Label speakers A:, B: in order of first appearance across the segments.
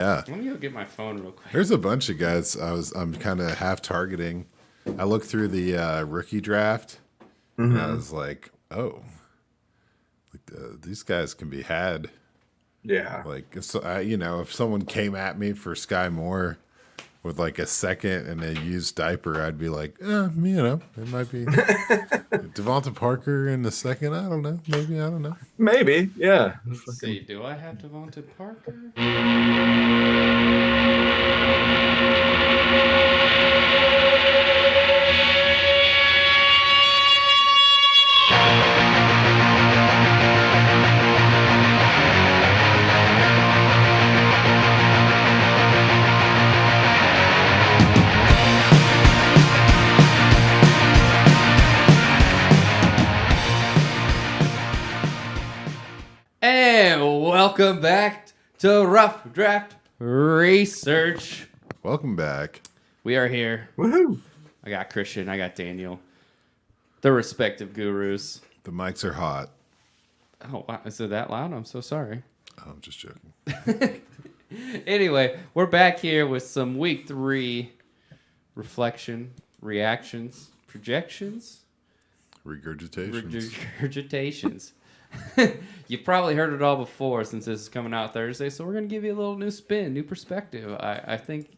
A: Yeah.
B: Let me go get my phone real quick.
A: There's a bunch of guys I'm kind of half targeting. I looked through the rookie draft, and I was like, oh, these guys can be had.
C: Yeah.
A: Like, if someone came at me for Sky Moore with like a second and a used diaper, I'd be like, it might be Devonta Parker in the second. I don't know. Maybe, I don't know.
C: Maybe, yeah.
B: Let's see. Do I have Devonta Parker? And welcome back to Rough Draft Research.
A: Welcome back.
B: We are here.
C: Woohoo!
B: I got Christian. I got Daniel. The respective gurus.
A: The mics are hot.
B: Oh, wow. Is it that loud? I'm so sorry.
A: Oh, I'm just joking.
B: Anyway, we're back here with some week 3 reflection, reactions, projections, regurgitations. You've probably heard it all before since this is coming out Thursday, so we're gonna give you a little new spin, new perspective. I think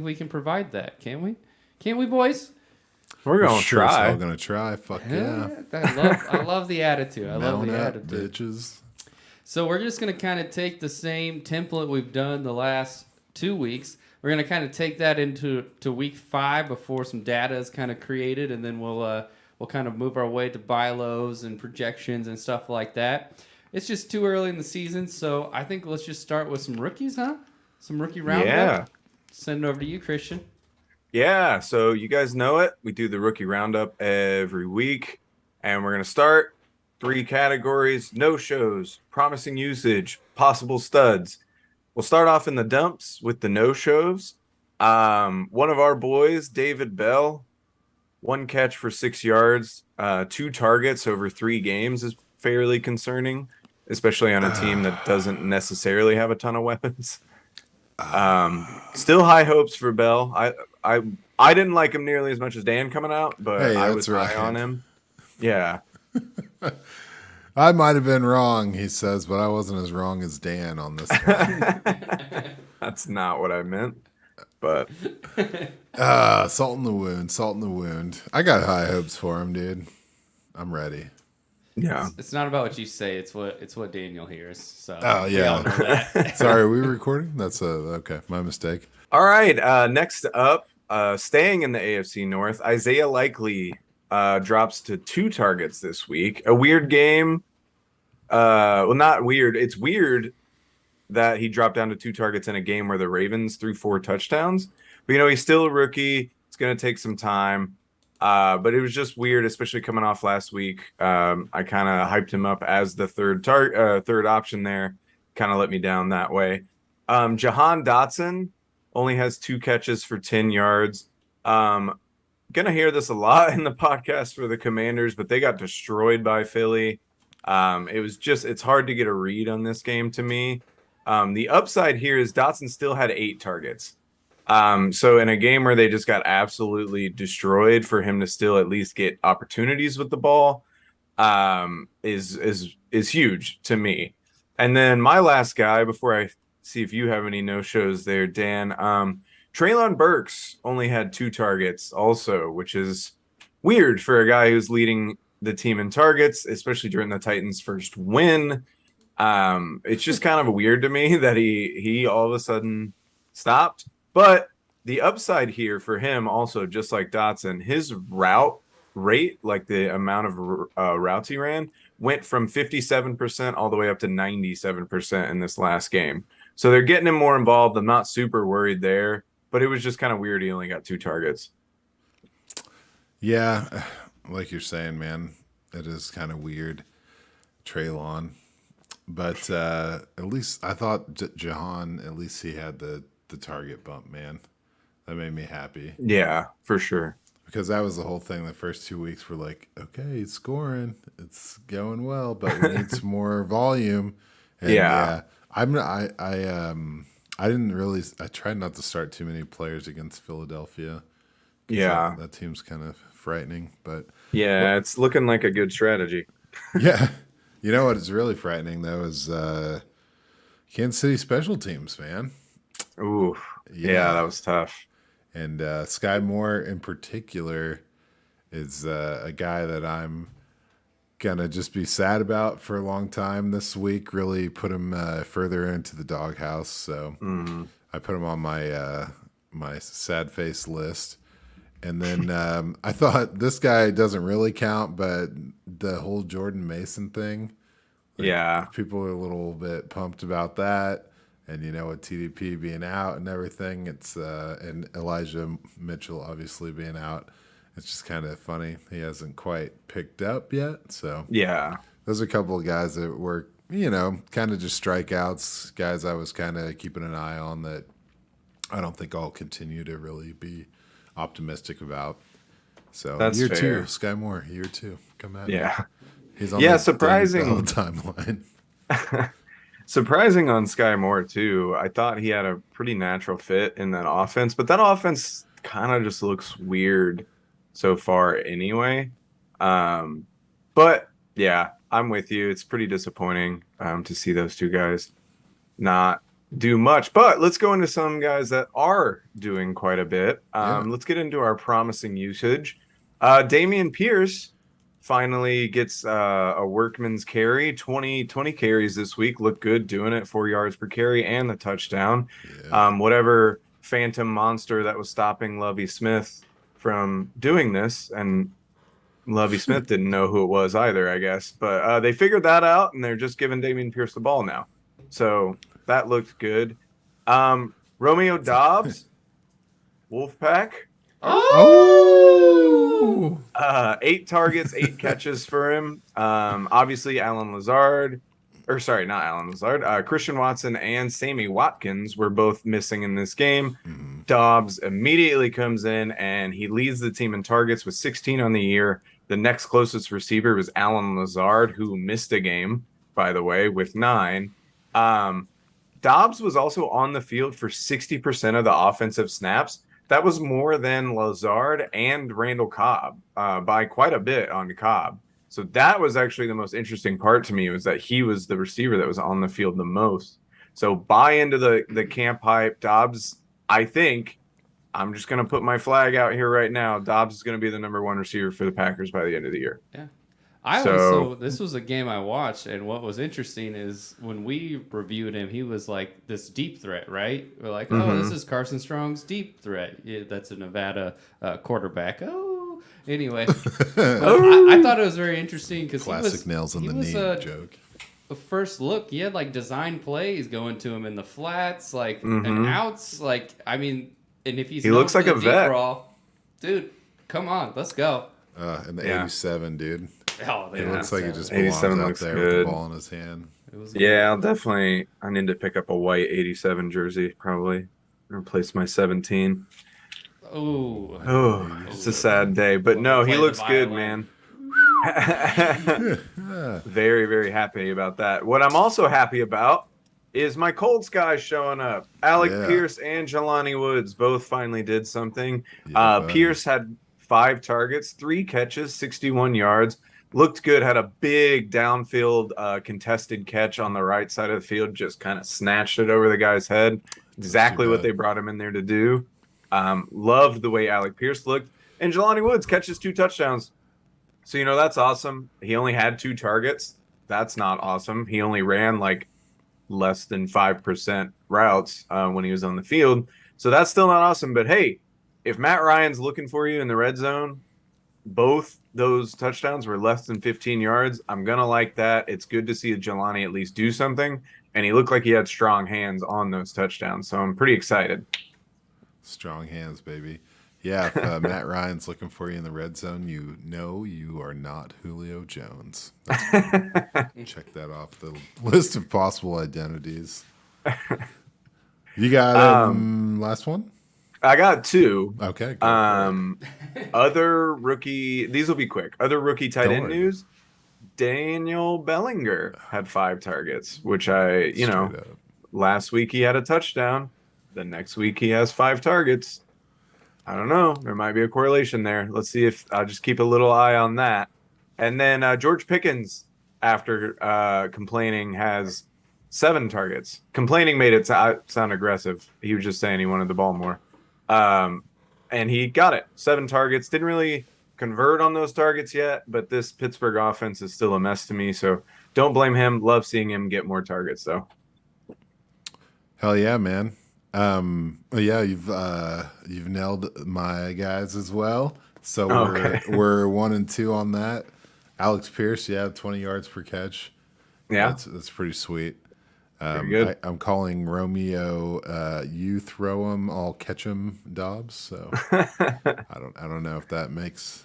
B: we can provide that, can't we? Can't we, boys?
C: We're gonna try.
A: We're gonna try. Fuck yeah!
B: I love the attitude. I love
A: Mount
B: the
A: up,
B: attitude.
A: bitches.
B: So we're just gonna kind of take the same template we've done the last 2 weeks. We're gonna kind of take that into week 5 before some data is kind of created, and then we'll kind of move our way to buy lows and projections and stuff like that. It's just too early in the season, so I think let's just start with some rookies, huh? Some rookie roundup.
C: Yeah.
B: Send it over to you, Christian.
C: Yeah, so you guys know it. We do the rookie roundup every week, and we're going to start 3 categories: no-shows, promising usage, possible studs. We'll start off in the dumps with the no-shows. One of our boys, David Bell, 1 catch for 6 yards, 2 targets over 3 games is fairly concerning, especially on a team that doesn't necessarily have a ton of weapons. Still high hopes for Bell. I didn't like him nearly as much as Dan coming out, but
A: Hey,
C: I was
A: right.
C: high on him. Yeah.
A: I might have been wrong, he says, but I wasn't as wrong as Dan on this one.
C: That's not what I meant. But
A: salt in the wound. I got high hopes for him, dude. I'm ready.
C: yeah.
B: It's not about what you say; it's what Daniel hears. So
A: Oh
B: we all
A: yeah.
B: know that.
A: Sorry, are we recording? That's okay. My mistake.
C: All right. Next up, staying in the AFC North, Isaiah Likely drops to 2 targets this week. A weird game. Well, not weird. It's weird that he dropped down to 2 targets in a game where the Ravens threw 4 touchdowns. But, he's still a rookie. It's going to take some time. But it was just weird, especially coming off last week. I kind of hyped him up as the third option there. Kind of let me down that way. Jahan Dotson only has 2 catches for 10 yards. Gonna hear this a lot in the podcast for the Commanders, but they got destroyed by Philly. It's hard to get a read on this game to me. The upside here is Dotson still had 8 targets. So in a game where they just got absolutely destroyed, for him to still at least get opportunities with the ball is huge to me. And then my last guy, before I see if you have any no-shows there, Dan, Treylon Burks only had 2 targets also, which is weird for a guy who's leading the team in targets, especially during the Titans' first win. It's just kind of weird to me that he all of a sudden stopped. But the upside here for him also, just like Dotson, his route rate, like the amount of routes he ran, went from 57% all the way up to 97% in this last game. So they're getting him more involved. I'm not super worried there, but it was just kind of weird he only got 2 targets.
A: Yeah, like you're saying, man, it is kind of weird. Treylon. But at least I thought Jahan, at least he had the target bump, man. That made me happy.
C: Yeah, for sure.
A: Because that was the whole thing. The first 2 weeks were like, okay, it's scoring. It's going well, but we need some more volume. And
C: Yeah.
A: I I tried not to start too many players against Philadelphia. 'Cause
C: Yeah.
A: that team's kind of frightening. But
C: Yeah, it's looking like a good strategy.
A: yeah, you know what is really frightening though is Kansas City special teams, man.
C: Ooh. Yeah,
A: Yeah,
C: that was tough.
A: and Sky Moore in particular is a guy that I'm gonna just be sad about for a long time this week. Really put him further into the doghouse. So
C: Mm.
A: I put him on my sad face list. And then I thought this guy doesn't really count, but the whole Jordan Mason thing, like
C: Yeah.
A: people are a little bit pumped about that. And you know, with TDP being out and everything, it's and Elijah Mitchell obviously being out, it's just kind of funny. He hasn't quite picked up yet. So
C: Yeah.
A: those are a couple of guys that were, you know, kind of just strikeouts, guys I was kind of keeping an eye on that I don't think I'll continue to really be optimistic about. So
C: That's
A: year
C: fair.
A: 2, Sky Moore, year 2, come at me.
C: Yeah.
A: He's on
C: Yeah,
A: the
C: surprising.
A: timeline.
C: Surprising on Sky Moore too. I thought he had a pretty natural fit in that offense, but that offense kind of just looks weird so far anyway. But yeah, I'm with you. It's pretty disappointing to see those two guys not do much. But let's go into some guys that are doing quite a bit.
A: Yeah.
C: Let's get into our promising usage. Damian Pierce finally gets a workman's carry. 20 carries this week. Look good doing it. 4 yards per carry and the touchdown.
A: Yeah.
C: Whatever phantom monster that was stopping Lovie Smith from doing this, and Lovie Smith didn't know who it was either, I guess. But they figured that out, and they're just giving Damian Pierce the ball now. So that looked good. Romeo Dobbs, Wolfpack.
A: Oh!
C: 8 targets, 8 catches for him. Obviously, Christian Watson and Sammy Watkins were both missing in this game.
A: Mm-hmm.
C: Dobbs immediately comes in and he leads the team in targets with 16 on the year. The next closest receiver was Alan Lazard, who missed a game, by the way, with 9. Dobbs was also on the field for 60% of the offensive snaps. That was more than Lazard and Randall Cobb by quite a bit on Cobb. So that was actually the most interesting part to me, was that he was the receiver that was on the field the most. So buy into the camp hype. Dobbs, I think, I'm just going to put my flag out here right now. Dobbs is going to be the number 1 receiver for the Packers by the end of the year.
B: Yeah. This was a game I watched, and what was interesting is when we reviewed him, he was like this deep threat, right? We're like, oh, this is Carson Strong's deep threat. Yeah, that's a Nevada quarterback. Oh, anyway. I thought it was very interesting because
A: Classic nails in the knee joke.
B: The first look, he had like design plays going to him in the flats, like and outs. Like, I mean, and if he
C: looks like a vet.
B: Brawl, dude, come on, let's go.
A: And the 87, dude.
B: Oh,
A: It looks like he just belongs
C: 87
A: out
C: looks
A: there
C: good.
A: with the ball in his hand.
B: It was
C: Yeah, I need to pick up a white 87 jersey, probably. Replace my 17.
B: Oh,
C: It's a sad day. But no, he looks good, man. Very, very happy about that. What I'm also happy about is my Colts guys showing up. Alec Pierce and Jelani Woods both finally did something. Pierce had 5 targets, 3 catches, 61 yards. Looked good, had a big downfield contested catch on the right side of the field, just kind of snatched it over the guy's head. Exactly what they brought him in there to do. Loved the way Alec Pierce looked. And Jelani Woods catches 2 touchdowns. So, that's awesome. He only had 2 targets. That's not awesome. He only ran like less than 5% routes when he was on the field. So that's still not awesome. But hey, if Matt Ryan's looking for you in the red zone, both those touchdowns were less than 15 yards. I'm going to like that. It's good to see Jelani at least do something. And he looked like he had strong hands on those touchdowns. So I'm pretty excited.
A: Strong hands, baby. Yeah, if Matt Ryan's looking for you in the red zone, you know you are not Julio Jones. Check that off the list of possible identities. You got last one?
C: I got 2.
A: Okay.
C: Other rookie, these will be quick. Other rookie tight end news. Daniel Bellinger had 5 targets, which last week he had a touchdown. The next week he has 5 targets. I don't know. There might be a correlation there. Let's see if I'll just keep a little eye on that. And then George Pickens, after complaining, has 7 targets. Complaining made it sound aggressive. He was just saying he wanted the ball more. And he got it. 7 targets. Didn't really convert on those targets yet, but this Pittsburgh offense is still a mess to me. So don't blame him. Love seeing him get more targets, though.
A: Hell yeah, man. Yeah, you've nailed my guys as well. So we're 1 and 2 on that. Alex Pierce, 20 yards per catch.
C: Yeah,
A: that's pretty sweet.
C: Pretty good.
A: I'm calling Romeo. You throw him, I'll catch him. Dobbs. So I don't know if that makes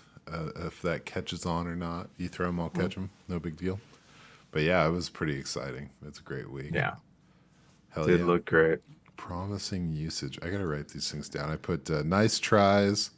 A: if that catches on or not. You throw him, I'll catch him. No big deal. But yeah, it was pretty exciting. It's a great week.
C: Yeah,
A: hell
C: did
A: yeah.
C: look great.
A: Promising usage. I gotta write these things down. I put nice tries,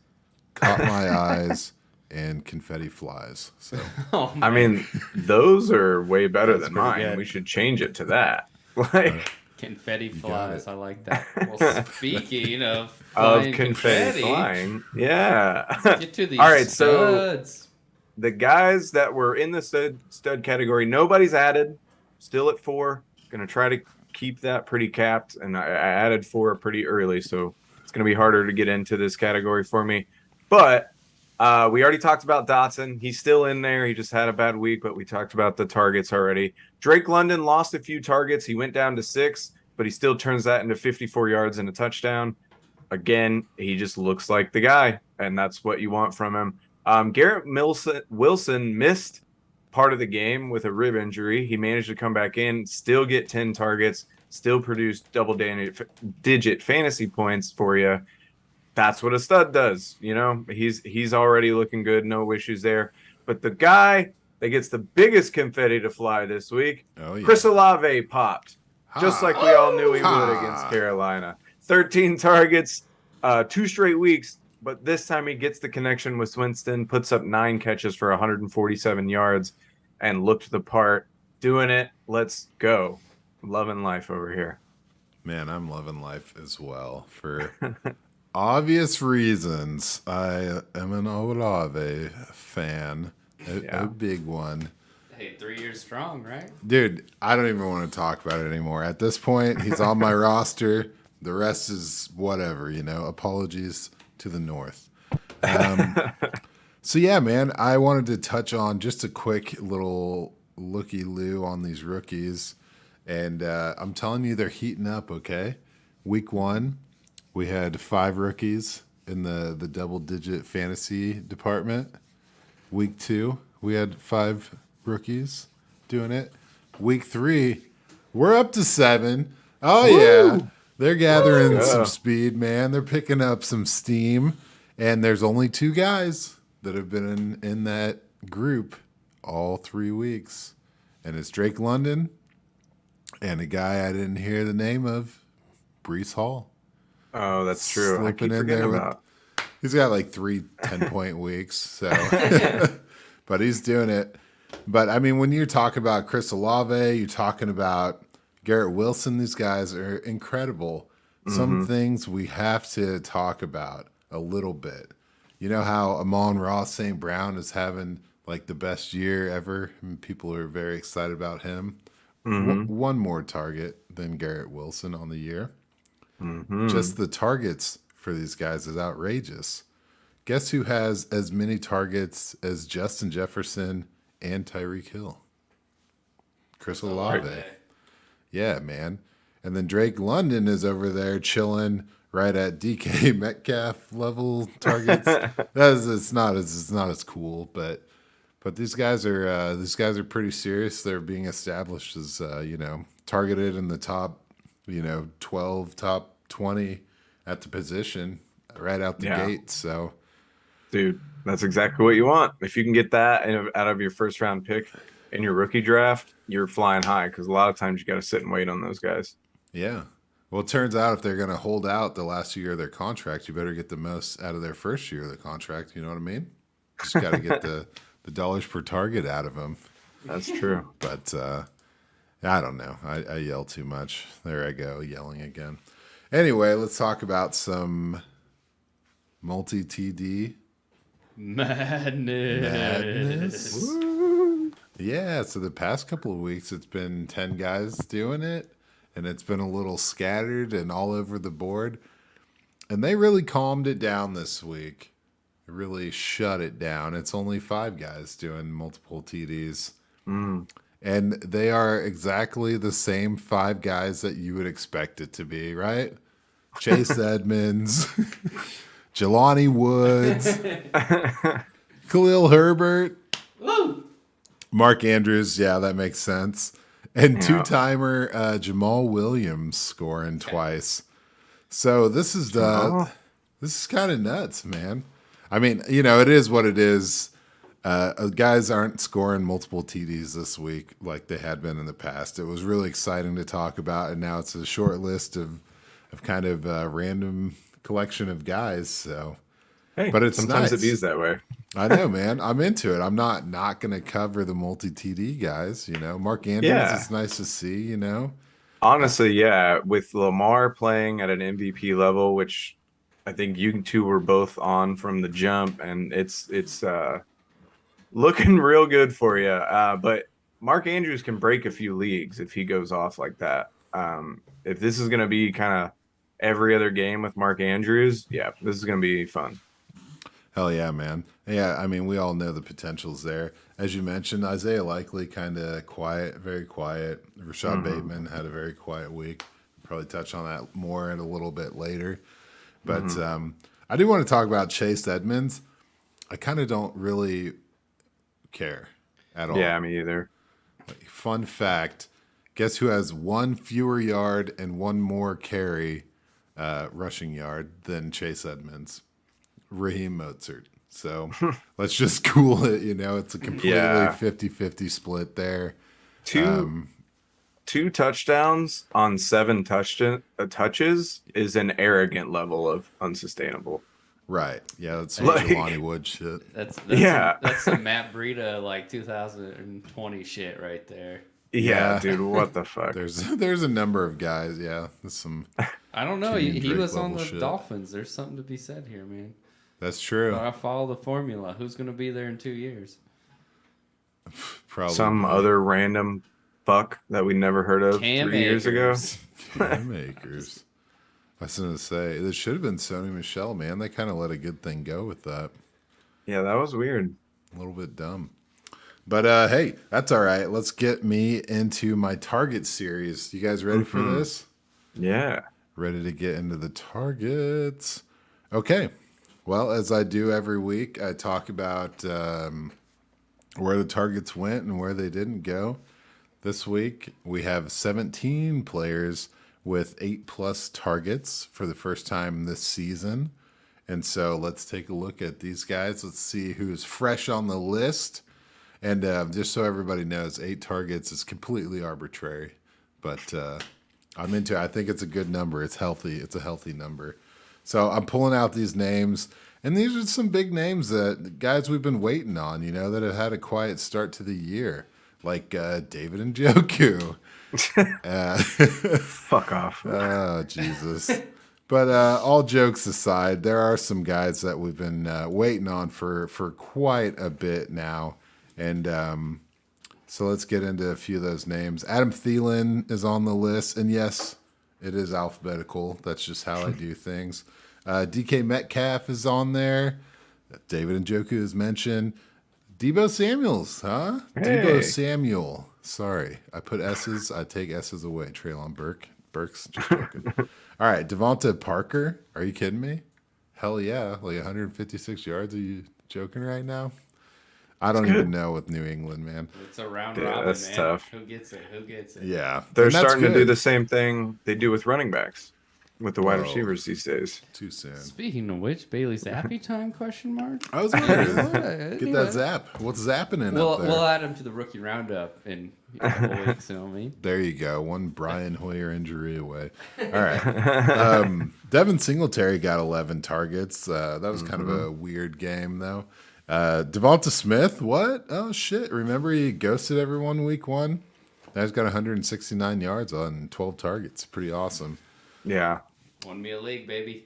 A: caught my eyes, and confetti flies. So
C: I mean, those are way better than mine.
B: good.
C: We should change it to that. Like
B: Confetti
A: got
B: flies.
A: it.
B: I like that. Well, speaking of flying
C: confetti flying, yeah.
B: Get to these
C: All right,
B: studs.
C: The guys that were in the stud category, nobody's added. Still at 4. Gonna try to keep that pretty capped, and I added 4 pretty early, so it's gonna be harder to get into this category for me. But we already talked about Dotson. He's still in there. He just had a bad week, but we talked about the targets already. Drake London lost a few targets. He went down to 6, but he still turns that into 54 yards and a touchdown. Again, he just looks like the guy, and that's what you want from him. Garrett Wilson missed part of the game with a rib injury. He managed to come back in, still get 10 targets, still produce double-digit fantasy points for you. That's what a stud does. You know, he's already looking good. No issues there. But the guy that gets the biggest confetti to fly this week, Chris Olave popped. Just like we all knew he would against Carolina. 13 targets, 2 straight weeks. But this time he gets the connection with Winston, puts up 9 catches for 147 yards, and looked the part. Doing it. Let's go. Loving life over here.
A: Man, I'm loving life as well for obvious reasons. I am an Olave fan, a big one.
B: Hey, 3 years strong, right?
A: Dude, I don't even want to talk about it anymore. At this point, he's on my roster. The rest is whatever, Apologies to the North. So yeah, man, I wanted to touch on just a quick little looky-loo on these rookies. And I'm telling you, they're heating up, okay? Week 1, we had 5 rookies in the double-digit fantasy department. Week 2, we had 5 rookies doing it. Week 3, we're up to 7. Oh, woo! Yeah. They're gathering some speed, man. They're picking up some steam. And there's only 2 guys that have been in that group all 3 weeks. And it's Drake London and a guy I didn't hear the name of, Breece Hall.
C: Oh, that's true.
A: Slipping
C: I keep
A: in
C: forgetting
A: there
C: about.
A: He's got like 3 10-point weeks. So, but he's doing it. But I mean, when you're talking about Chris Olave, you're talking about Garrett Wilson, these guys are incredible. Some things we have to talk about a little bit. You know how Amon-Ra St. Brown is having like the best year ever, and people are very excited about him. One more target than Garrett Wilson on the year. Just the targets for these guys is outrageous. Guess who has as many targets as Justin Jefferson and Tyreek Hill? Chris Olave. Yeah, man. And then Drake London is over there chilling right at DK Metcalf level targets. It's not as cool, but these guys are pretty serious. They're being established as targeted in the top 12, top 20 at the position right out the gate. So,
C: dude, that's exactly what you want. If you can get that out of your first round pick in your rookie draft, you're flying high, because a lot of times you got to sit and wait on those guys.
A: Yeah. Well, it turns out if they're going to hold out the last year of their contract, you better get the most out of their first year of the contract. You know what I mean? Just got to get the dollars per target out of them.
C: That's true.
A: But I don't know. I yell too much. There I go, yelling again. Anyway, let's talk about some multi-TD
B: Madness.
A: madness. Yeah, so the past couple of weeks, it's been 10 guys doing it, and it's been a little scattered and all over the board. And they really calmed it down this week. They really shut it down. It's only 5 guys doing multiple TDs. And they are exactly the same 5 guys that you would expect it to be, right? Chase Edmonds, Jelani Woods, Khalil Herbert,
B: Woo!
A: Mark Andrews. Yeah, that makes sense. And two-timer Jamal Williams scoring twice. So this is kind of nuts, man. I mean, it is what it is. Guys aren't scoring multiple TDs this week like they had been in the past. It was really exciting to talk about, and now it's a short list of kind of a random collection of guys. So,
C: Hey,
A: but it's
C: sometimes
A: nice.
C: it is that way.
A: I know, man. I'm into it. I'm not going to cover the multi TD guys. Mark Andrews.
C: Yeah.
A: It's nice to see.
C: Honestly, yeah, with Lamar playing at an MVP level, which I think you two were both on from the jump, and it's looking real good for you. But Mark Andrews can break a few leagues if he goes off like that. If this is going to be kind of every other game with Mark Andrews, yeah, this is going to be fun.
A: Hell yeah, man. Yeah, I mean, we all know the potential's there. As you mentioned, Isaiah Likely kind of quiet, very quiet. Rashad Bateman had a very quiet week. Probably touch on that more in a little bit later. But I do want to talk about Chase Edmonds. I kind of don't really care at all.
C: Yeah, me either.
A: Fun fact, guess who has 1 fewer yard and 1 more carry rushing yard than Chase Edmonds? Raheem Mozart. So let's just cool it. It's a completely 50-50 split there.
C: Two touchdowns on 7 touches is an arrogant level of unsustainable.
A: Right. Yeah, that's some
C: Like-
A: Jelani Wood shit.
B: That's
C: Yeah.
B: that's some Matt Breida like 2020 shit right there.
C: Yeah,
A: Yeah.
C: dude, what the fuck?
A: There's a number of guys. Yeah, there's some.
B: I don't know.
A: Kenyon
B: He
A: Drake
B: was on
A: level
B: the
A: shit.
B: Dolphins. There's something to be said here, man.
A: That's true.
B: But I follow the formula. Who's going to be there in 2 years?
A: Probably
C: Some other random fuck that we never heard of
B: Cam
C: 3 years ago.
B: Akers.
A: Cam Akers. I was gonna say this should have been Sony Michel, man. They kind of let a good thing go with that.
C: Yeah, that was weird.
A: A little bit dumb. But hey, that's all right. Let's get me into my target series. You guys ready for this?
C: Yeah.
A: Ready to get into the targets. Okay. Well, as I do every week, I talk about where the targets went and where they didn't go. This week, we have 17 players with 8+ targets for the first time this season. And so let's take a look at these guys. Let's see who's fresh on the list. And just so everybody knows, 8 targets is completely arbitrary. But I'm into it. I think it's a good number. It's healthy. It's a healthy number. So I'm pulling out these names. And these are some big names that guys we've been waiting on, that have had a quiet start to the year. Like David Njoku.
C: Fuck off.
A: Oh, Jesus. But all jokes aside, there are some guys that we've been waiting on for quite a bit now. And so let's get into a few of those names. Adam Thielen is on the list. And yes, it is alphabetical. That's just how I do things. DK Metcalf is on there. David Njoku is mentioned. Debo Samuels, huh?
C: Hey.
A: Debo Samuel. Sorry. I put S's. I take S's away. Traylon Burks. Just joking. All right. Devonta Parker. Are you kidding me? Hell yeah. Like 156 yards. Are you joking right now? I don't even know with New England, man.
B: It's a round
C: Yeah,
B: robin,
C: that's
B: man.
C: tough.
B: Who gets it? Who gets it?
A: Yeah.
C: They're
A: And that's
C: starting to do
A: good.
C: the same thing they do with running backs, with the wide
A: Whoa.
C: receivers these days.
A: Too soon.
B: Speaking of which, Bailey Zappy time? Question mark.
A: I was wondering.
B: What?
A: Get that zap. What's zapping in
B: We'll
A: up there?
B: we'll add him to the rookie roundup in a couple weeks. You know what I mean?
A: There you go. One Brian Hoyer injury away. All right. Devin Singletary got 11 targets. That was kind of a weird game, though. Devonta Smith, what? Oh, shit. Remember he ghosted everyone week 1? Now he's got 169 yards on 12 targets. Pretty awesome.
C: Yeah.
B: Won me a league, baby.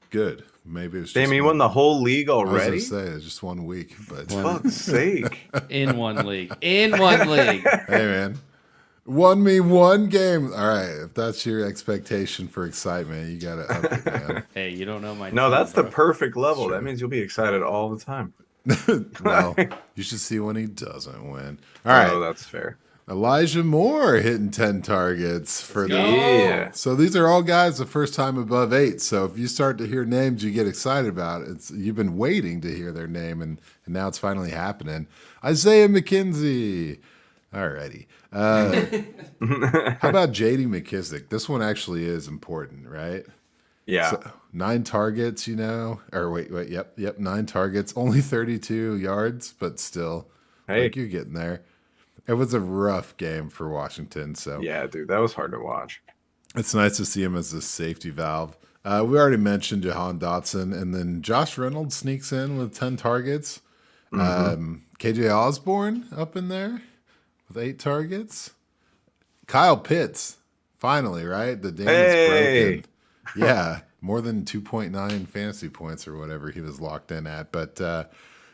A: Good. Maybe it's just
C: Damn, you won the whole league
A: I was
C: already?
A: gonna say it's just 1 week, but
C: Fuck's sake.
B: In one league. In one league.
A: hey man, won me one game. All right, if that's your expectation for excitement, you gotta up it, man.
B: Hey, you don't know my
C: No,
B: team,
C: that's the
B: bro.
C: perfect level.
A: Sure.
C: That means you'll be excited all the time.
A: Well, you should see when he doesn't win. All
C: Oh,
A: right,
C: that's fair.
A: Elijah Moore hitting 10 targets for the.
C: Yeah.
A: So these are all guys the first time above 8. So if you start to hear names you get excited about, you've been waiting to hear their name, and now it's finally happening. Isaiah McKenzie. Alrighty. How about J.D. McKissick? This one actually is important, right?
C: Yeah.
A: So, 9 targets, or wait, yep, 9 targets, only 32 yards, but still,
C: Hey.
A: like you're getting there. It was a rough game for Washington, so
C: Yeah, dude, that was hard to watch.
A: it's nice to see him as a safety valve. We already mentioned Jahan Dotson, and then Josh Reynolds sneaks in with 10 targets. KJ Osborne up in there with 8 targets. Kyle Pitts, finally, right? The dam is broken. Yeah, more than 2.9 fantasy points or whatever he was locked in at. But,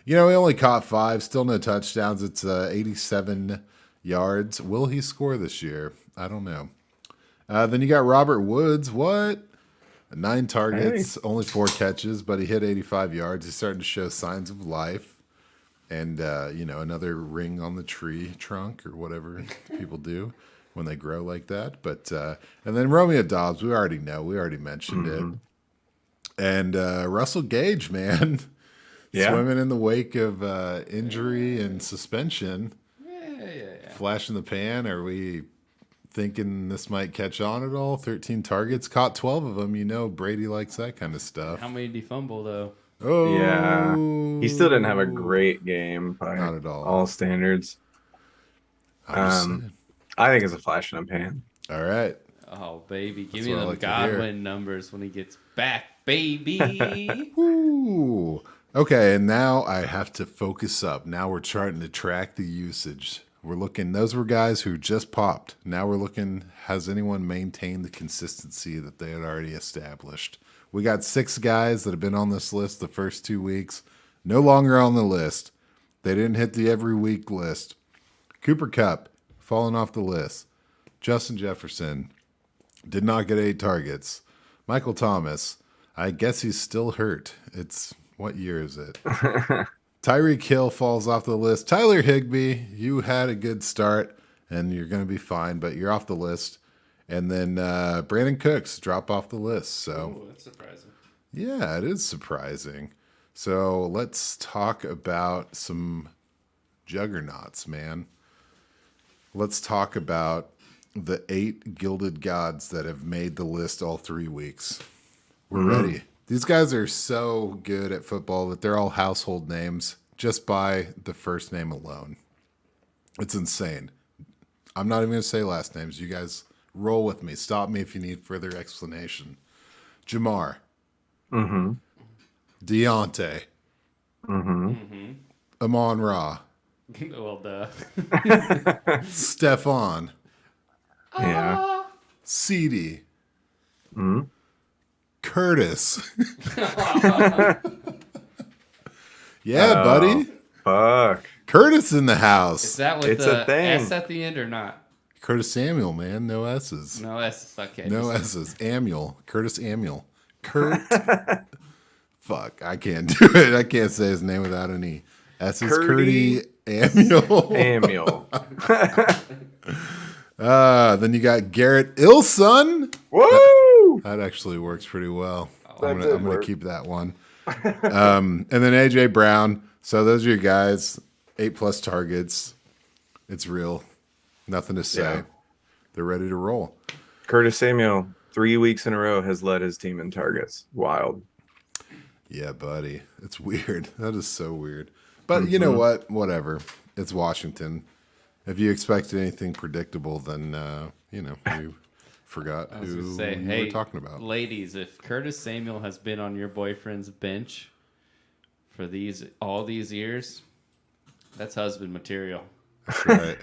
A: he only caught 5, still no touchdowns. It's 87 yards. Will he score this year? I don't know. Then you got Robert Woods. What? 9 targets, only 4 catches, but he hit 85 yards. He's starting to show signs of life. And, another ring on the tree trunk or whatever people do when they grow like that. But and then Romeo Dobbs, we already know. We already mentioned it. And Russell Gage, man.
C: Yeah.
A: Swimming in the wake of injury and suspension.
B: Yeah.
A: Flash in the pan. Are we thinking this might catch on at all? 13 targets, caught 12 of them. Brady likes that kind of stuff.
B: How many did he fumble, though?
A: Oh,
C: Yeah. He still didn't have a great game by
A: Not at all.
C: standards.
A: I'm just saying.
C: I think it's a flash in a pan.
A: All right.
B: Oh, baby. Give
A: That's
B: me
A: what I
B: them
A: like to hear.
B: Godwin numbers when he gets back, baby.
A: Ooh. Okay, and now I have to focus up. Now we're starting to track the usage. We're looking, those were guys who just popped. Now we're looking, has anyone maintained the consistency that they had already established? We got 6 guys that have been on this list the first 2 weeks. No longer on the list. They didn't hit the every week list. Cooper Kupp, falling off the list. Justin Jefferson, did not get 8 targets. Michael Thomas, I guess he's still hurt. What year is it? Tyreek Hill falls off the list. Tyler Higbee, you had a good start, and you're going to be fine, but you're off the list. And then Brandon Cooks drop off the list. So
B: Oh, that's surprising.
A: yeah, it is surprising. So let's talk about some juggernauts, man. Let's talk about the 8 gilded gods that have made the list all 3 weeks. We're ready. These guys are so good at football that they're all household names just by the first name alone. It's insane. I'm not even going to say last names. You guys roll with me. Stop me if you need further explanation. Jamar.
C: Mm-hmm.
A: Deontay.
C: Mm-hmm.
A: Amon Ra.
B: Well, duh.
A: Stefan.
C: Yeah.
A: Ceedee.
C: Mm-hmm.
A: Curtis. Yeah, buddy.
C: Fuck.
A: Curtis in the
B: Is
A: house.
B: that with
C: It's
B: the
C: a thing.
B: S at the end or not?
A: Curtis Samuel, man. No S's.
B: No S. Okay.
A: No
B: just-
A: S's. Amuel. Curtis Amuel. Kurt. Fuck. I can't do it. I can't say his name without any S's.
C: Curdy.
A: Curdy Amuel.
C: Samuel.
A: Then you got Garrett Ilson.
C: Woo!
A: That actually works pretty well.
C: That
A: I'm
C: did
A: gonna
C: work.
A: keep that one. And then AJ Brown. So those are your guys. 8+ targets. It's real. Nothing to say.
C: Yeah.
A: They're ready to roll.
C: Curtis Samuel, 3 weeks in a row, has led his team in targets. Wild.
A: Yeah, buddy. It's weird. That is so weird. But you know what? Whatever. It's Washington. If you expected anything predictable, then you forgot
B: I was
A: who
B: gonna say,
A: you
B: hey,
A: were talking about.
B: ladies, if Curtis Samuel has been on your boyfriend's bench for all these years, that's husband material.
A: That's right.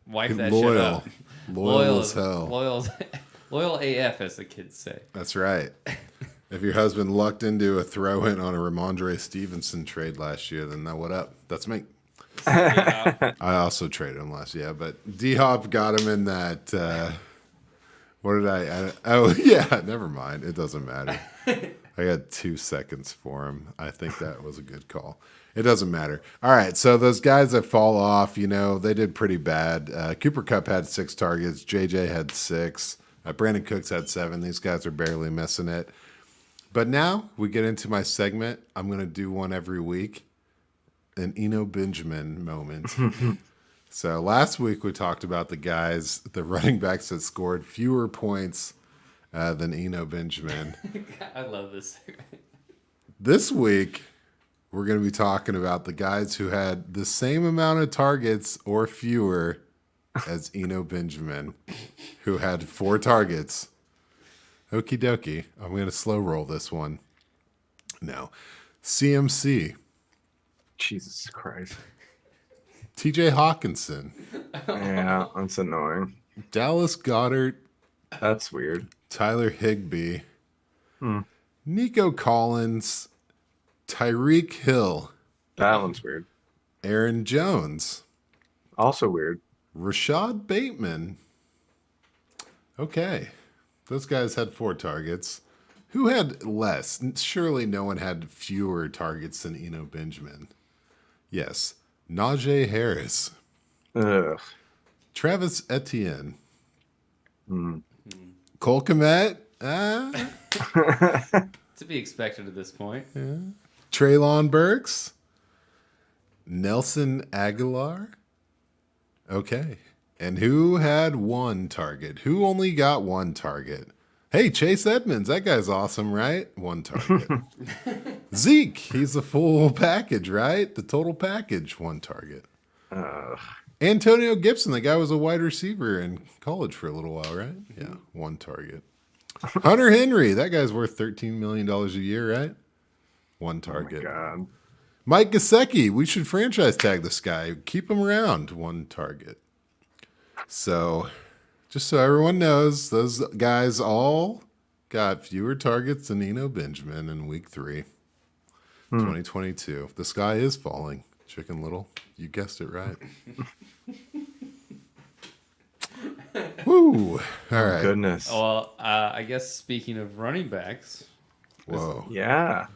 B: Wipe that shit
A: Loyal.
B: up.
A: Loyal as hell.
B: Loyal AF, as the kids say.
A: That's right. If your husband lucked into a throw-in on a Ramondre Stevenson trade last year, then what up? That's me.
B: Yeah.
A: I also traded him last year, but D-Hop got him in that. What did oh, yeah, never mind. It doesn't matter. I got 2 seconds for him. I think that was a good call. It doesn't matter. All right, so those guys that fall off, they did pretty bad. Cooper Kupp had 6 targets. JJ had 6. Brandon Cooks had 7. These guys are barely missing it. But now we get into my segment. I'm going to do one every week. An enobenjamin moment. So last week we talked about the running backs that scored fewer points than enobenjamin.
B: I love this.
A: This week we're going to be talking about the guys who had the same amount of targets or fewer as enobenjamin, who had 4 targets. Okie dokie. I'm going to slow roll this one. Now, CMC.
C: Jesus Christ.
A: TJ Hawkinson.
C: Yeah, that's annoying.
A: Dallas Goedert.
C: That's weird.
A: Tyler Higbee. Nico Collins. Tyreek Hill.
C: That one's weird.
A: Aaron Jones.
C: Also weird.
A: Rashad Bateman. Okay. Those guys had 4 targets. Who had less? Surely no one had fewer targets than enobenjamin. Yes. Najee Harris.
C: Ugh.
A: Travis Etienne. Cole Kmet.
B: To be expected at this point.
A: Treylon Burks. Nelson Aguilar. Okay. And who had 1 target? Who only got 1 target? Hey, Chase Edmonds. That guy's awesome, right? 1 target. Zeke. He's the full package, right? The total package. 1 target. Antonio Gibson. The guy was a wide receiver in college for a little while, right? Yeah. 1 target. Hunter Henry. That guy's worth $13 million a year, right? 1 target.
C: Oh my God.
A: Mike Gesicki. We should franchise tag this guy. Keep him around. 1 target. So, just so everyone knows, those guys all got fewer targets than enobenjamin in week 3, 2022. The sky is falling. Chicken Little. You guessed it right. Woo. All right.
C: Goodness.
B: Well, I guess speaking of running backs.
A: Whoa.
C: Yeah.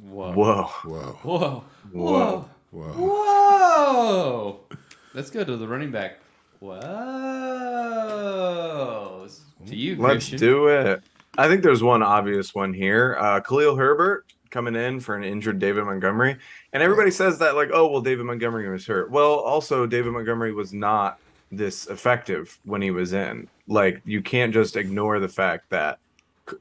B: Whoa.
C: Whoa.
A: Whoa.
B: Whoa.
C: Whoa.
A: Whoa.
B: Whoa. Let's go to the running back. Whoa. To you,
C: Let's
B: Christian.
C: do it. I think there's one obvious one here. Khalil Herbert coming in for an injured David Montgomery. And everybody says that like, oh, well, David Montgomery was hurt. Well, also David Montgomery was not this effective when he was in. Like, you can't just ignore the fact that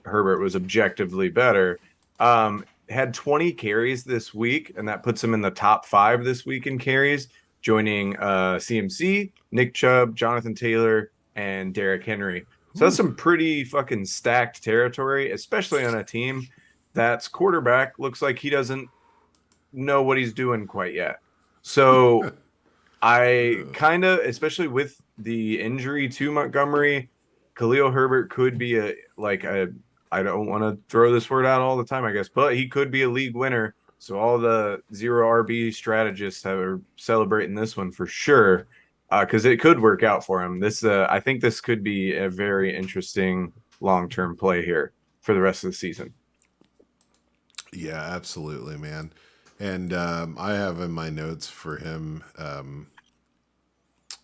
C: Herbert was objectively better. Had 20 carries this week, and that puts him in the top 5 this week in carries, joining CMC, Nick Chubb, Jonathan Taylor, and Derrick Henry. So that's some pretty fucking stacked territory, especially on a team that's quarterback looks like he doesn't know what he's doing quite yet. So I kind of, especially with the injury to Montgomery, Khalil Herbert could be I don't want to throw this word out all the time, I guess, but he could be a league winner. So all the 0 RB strategists are celebrating this one for sure, because it could work out for him. I think this could be a very interesting long-term play here for the rest of the season.
A: Yeah, absolutely, man. And I have in my notes for him,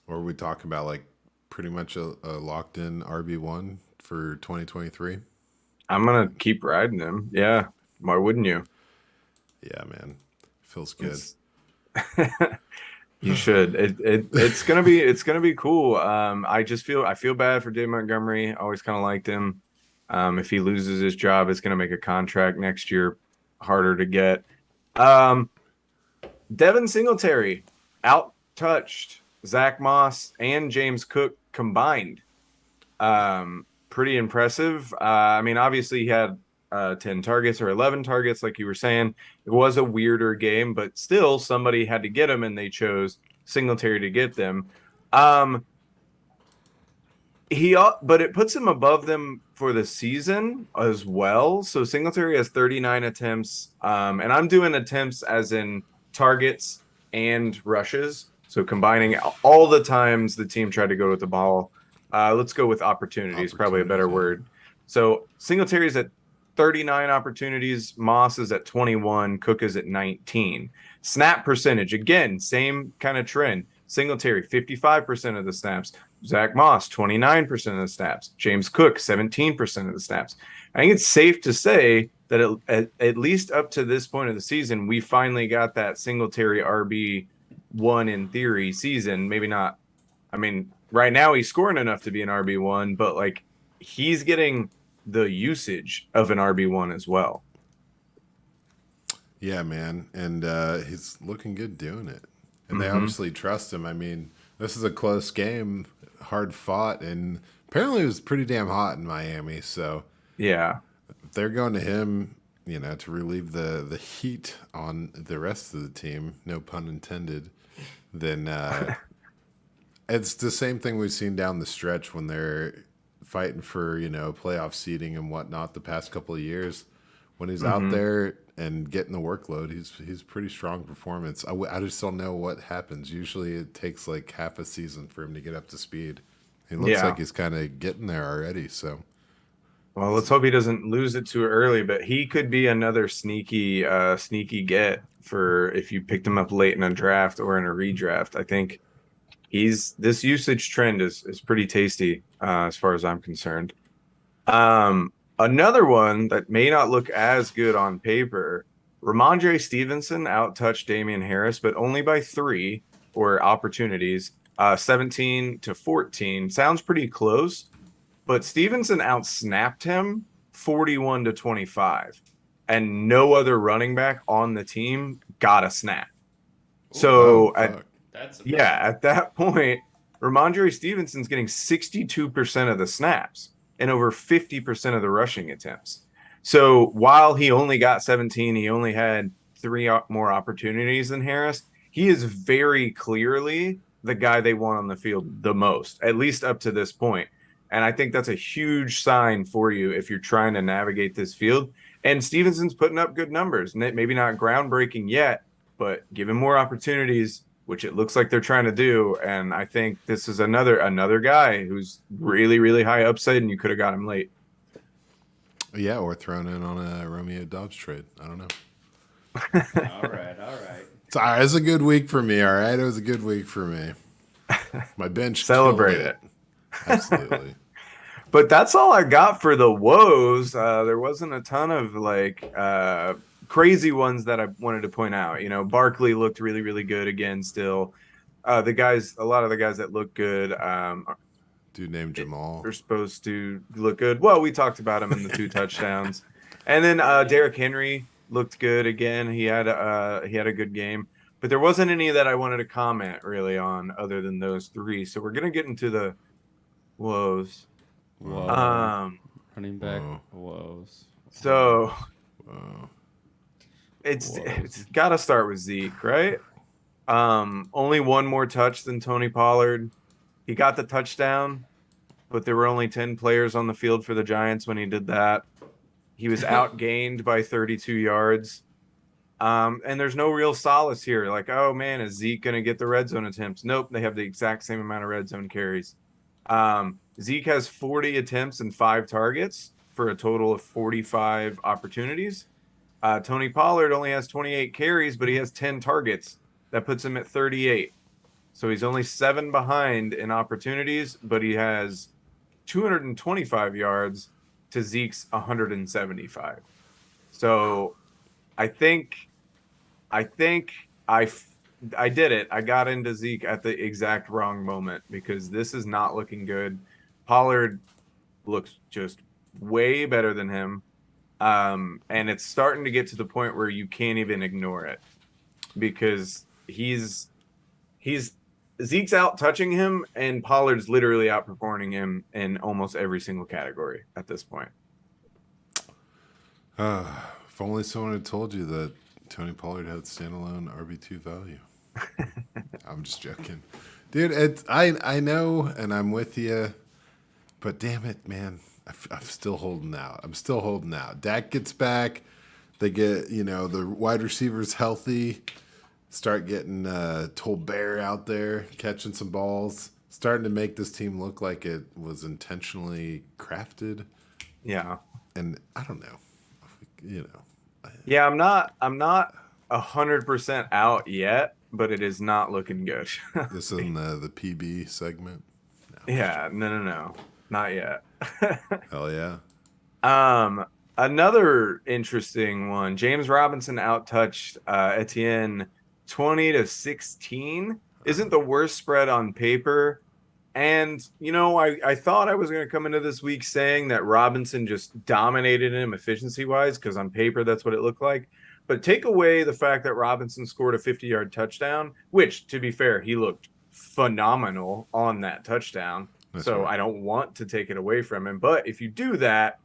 A: where we talk about like pretty much a locked-in RB1 for 2023.
C: I'm gonna keep riding him. Yeah, why wouldn't you?
A: Yeah, man, feels good.
C: You should. It's gonna be cool. I feel bad for Dave Montgomery. Always kind of liked him. If he loses his job, it's gonna make a contract next year harder to get. Devin Singletary out-touched Zach Moss and James Cook combined. Pretty impressive. I mean, obviously he had 10 targets or 11 targets, like you were saying. It was a weirder game, but still somebody had to get him, and they chose Singletary to get them. But it puts him above them for the season as well. So Singletary has 39 attempts, and I'm doing attempts as in targets and rushes. So combining all the times the team tried to go with the ball. Let's go with opportunities, probably a better
A: Yeah.
C: word. So Singletary's at 39 opportunities, Moss is at 21, Cook is at 19. Snap percentage, again, same kind of trend. Singletary, 55% of the snaps. Zach Moss, 29% of the snaps. James Cook, 17% of the snaps. I think it's safe to say that at least up to this point of the season, we finally got that Singletary RB1 in theory season. Maybe not. I mean, right now he's scoring enough to be an RB1, but like he's getting the usage of an RB1 as well.
A: Yeah, man. And he's looking good doing it. And they
C: Mm-hmm.
A: obviously trust him. I mean, this is a close game, hard fought, and apparently it was pretty damn hot in Miami. So
C: Yeah.
A: if they're going to him, to relieve the heat on the rest of the team, no pun intended, then it's the same thing we've seen down the stretch when they're fighting for, playoff seeding and whatnot the past couple of years. When he's out
C: Mm-hmm.
A: there and getting the workload, he's pretty strong performance. I just don't know what happens. Usually it takes like half a season for him to get up to speed. He looks
C: Yeah.
A: like he's kind of getting there already. So
C: Well, let's hope he doesn't lose it too early, but he could be another sneaky get for if you picked him up late in a draft or in a redraft. I think this usage trend is pretty tasty as far as I'm concerned. Another one that may not look as good on paper, Ramondre Stevenson out-touched Damian Harris, but only by 3 or opportunities, 17 to 14. Sounds pretty close, but Stevenson outsnapped him 41 to 25, and no other running back on the team got a snap. So
A: fuck.
C: at that point, Ramondre Stevenson's getting 62% of the snaps and over 50% of the rushing attempts. So while he only got 17, he only had 3 more opportunities than Harris. He is very clearly the guy they want on the field the most, at least up to this point. And I think that's a huge sign for you if you're trying to navigate this field. And Stevenson's putting up good numbers, maybe not groundbreaking yet, but give him more opportunities, which it looks like they're trying to do. And I think this is another guy who's really, really high upside, and you could have got him late.
A: Yeah, or thrown in on a Romeo Dobbs trade. I don't know.
B: All right.
A: It was a good week for me. All right, it was a good week for me. My bench
C: Celebrate
A: killed
C: it.
A: Absolutely.
C: But that's all I got for the woes. There wasn't a ton of crazy ones that I wanted to point out. Barkley looked really, really good again still. A lot of the guys that look good
A: Dude named Jamal.
C: are supposed to look good. Well, we talked about him in the 2 touchdowns. And then Derrick Henry looked good again. He had a good game. But there wasn't any that I wanted to comment really on other than those 3. So we're going to get into the woes.
B: Whoa. Running back woes.
C: So
A: Whoa.
C: it's got to start with Zeke, right? Only 1 more touch than Tony Pollard. He got the touchdown, but there were only 10 players on the field for the Giants when he did that. He was outgained by 32 yards. And there's no real solace here. Like, oh man, is Zeke going to get the red zone attempts? Nope, they have the exact same amount of red zone carries. Zeke has 40 attempts and 5 targets for a total of 45 opportunities. Tony Pollard only has 28 carries, but he has 10 targets. That puts him at 38. So he's only 7 behind in opportunities, but he has 225 yards to Zeke's 175. So I think I did it. I got into Zeke at the exact wrong moment because this is not looking good. Pollard looks just way better than him. And it's starting to get to the point where you can't even ignore it because he's Zeke's out touching him and Pollard's literally outperforming him in almost every single category at this point.
A: If only someone had told you that Tony Pollard had standalone RB2 value. I'm just joking. Dude, I know, and I'm with you. But damn it, man, I'm still holding out. I'm still holding out. Dak gets back. They get, the wide receivers healthy. Start getting Tolbert out there, catching some balls. Starting to make this team look like it was intentionally crafted.
C: Yeah.
A: And I don't know.
C: Yeah, I'm not 100% out yet, but it is not looking good.
A: This is in the PB segment. No.
C: Yeah, no. Not yet.
A: Hell yeah.
C: Another interesting one. James Robinson outtouched Etienne 20-16. Isn't the worst spread on paper. And, I thought I was going to come into this week saying that Robinson just dominated him efficiency-wise, because on paper, that's what it looked like. But take away the fact that Robinson scored a 50-yard touchdown, which, to be fair, he looked phenomenal on that touchdown. That's right. I don't want to take it away from him. But if you do that,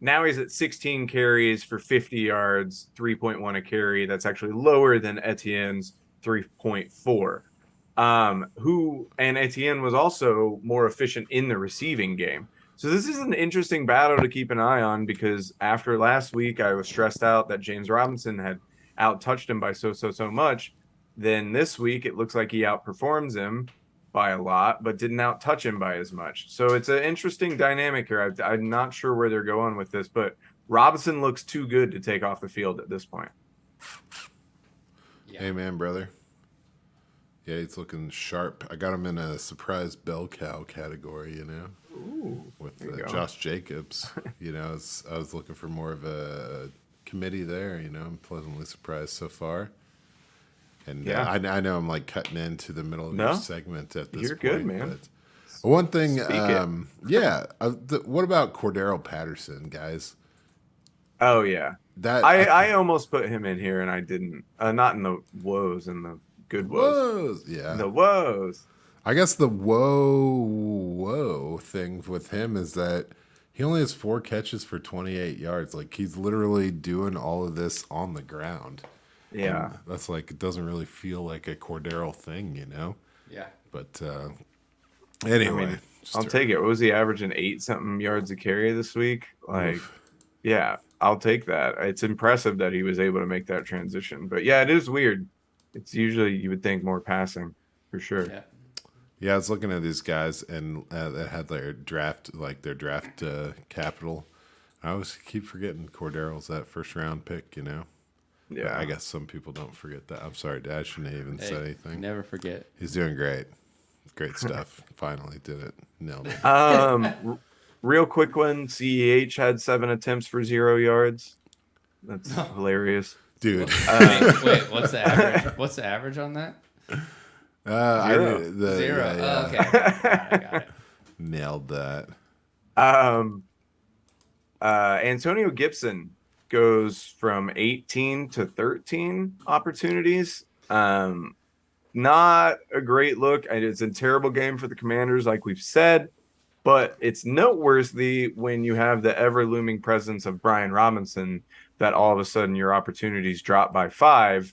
C: now he's at 16 carries for 50 yards, 3.1 a carry. That's actually lower than Etienne's 3.4. And Etienne was also more efficient in the receiving game. So this is an interesting battle to keep an eye on, because after last week, I was stressed out that James Robinson had outtouched him by so much. Then this week, it looks like he outperforms him by a lot, but didn't outtouch him by as much. So it's an interesting dynamic here. I'm not sure where they're going with this, but Robinson looks too good to take off the field at this point.
A: Yeah. Hey, man, brother. Yeah, he's looking sharp. I got him in a surprise bell cow category,
C: Ooh,
A: with Josh Jacobs. I was looking for more of a committee there. I'm pleasantly surprised so far. And yeah, I know I'm like cutting into the middle of your segment at this point. You're good, man. But one thing, what about Cordero Patterson, guys?
C: Oh yeah, I almost put him in here and I didn't. Not in the woes, in the good woes.
A: Yeah,
C: the woes.
A: I guess the whoa thing with him is that he only has 4 catches for 28 yards. Like, he's literally doing all of this on the ground.
C: Yeah.
A: And that's like, it doesn't really feel like a Cordero thing,
B: Yeah.
A: But anyway.
C: I'll take it. What was he averaging? 8-something yards a carry this week? Like, yeah, I'll take that. It's impressive that he was able to make that transition. But yeah, it is weird. It's usually, you would think, more passing for sure.
B: Yeah.
A: Yeah, I was looking at these guys and that had their draft capital. I always keep forgetting Cordero's that first round pick,
C: Yeah.
A: But I guess some people don't forget that. I'm sorry, Dad. I shouldn't have even said anything.
B: Never forget.
A: He's doing great. Great stuff. Finally did it. Nailed it.
C: Real quick one. CEH had 7 attempts for 0 yards. That's hilarious.
A: Dude.
B: Wait, what's the average? What's the average on that?
C: 0.
B: 0.
A: Yeah.
B: Oh, okay. I got it.
A: Nailed that.
C: Antonio Gibson goes from 18 to 13 opportunities. Not a great look. It's a terrible game for the Commanders, like we've said, but it's noteworthy when you have the ever-looming presence of Brian Robinson that all of a sudden your opportunities drop by 5,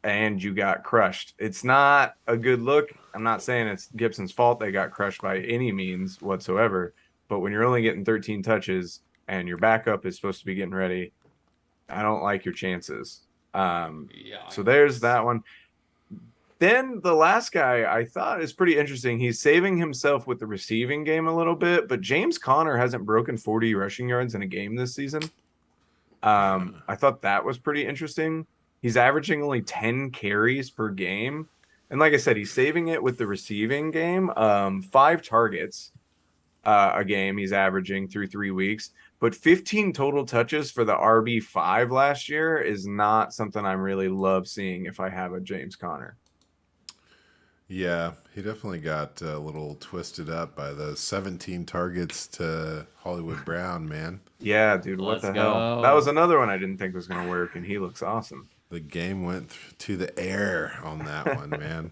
C: and you got crushed. It's not a good look. I'm not saying it's Gibson's fault they got crushed by any means whatsoever, but when you're only getting 13 touches and your backup is supposed to be getting ready, I don't like your chances. So there's that one. Then the last guy I thought is pretty interesting. He's saving himself with the receiving game a little bit, but James Conner hasn't broken 40 rushing yards in a game this season. I thought that was pretty interesting. He's averaging only 10 carries per game. And like I said, he's saving it with the receiving game. 5 targets a game he's averaging through 3 weeks. But 15 total touches for the RB5 last year is not something I really love seeing if I have a James Conner.
A: Yeah, he definitely got a little twisted up by the 17 targets to Hollywood Brown, man.
C: Yeah, dude, what the hell? That was another one I didn't think was going to work, and he looks awesome.
A: The game went to the air on that one, man.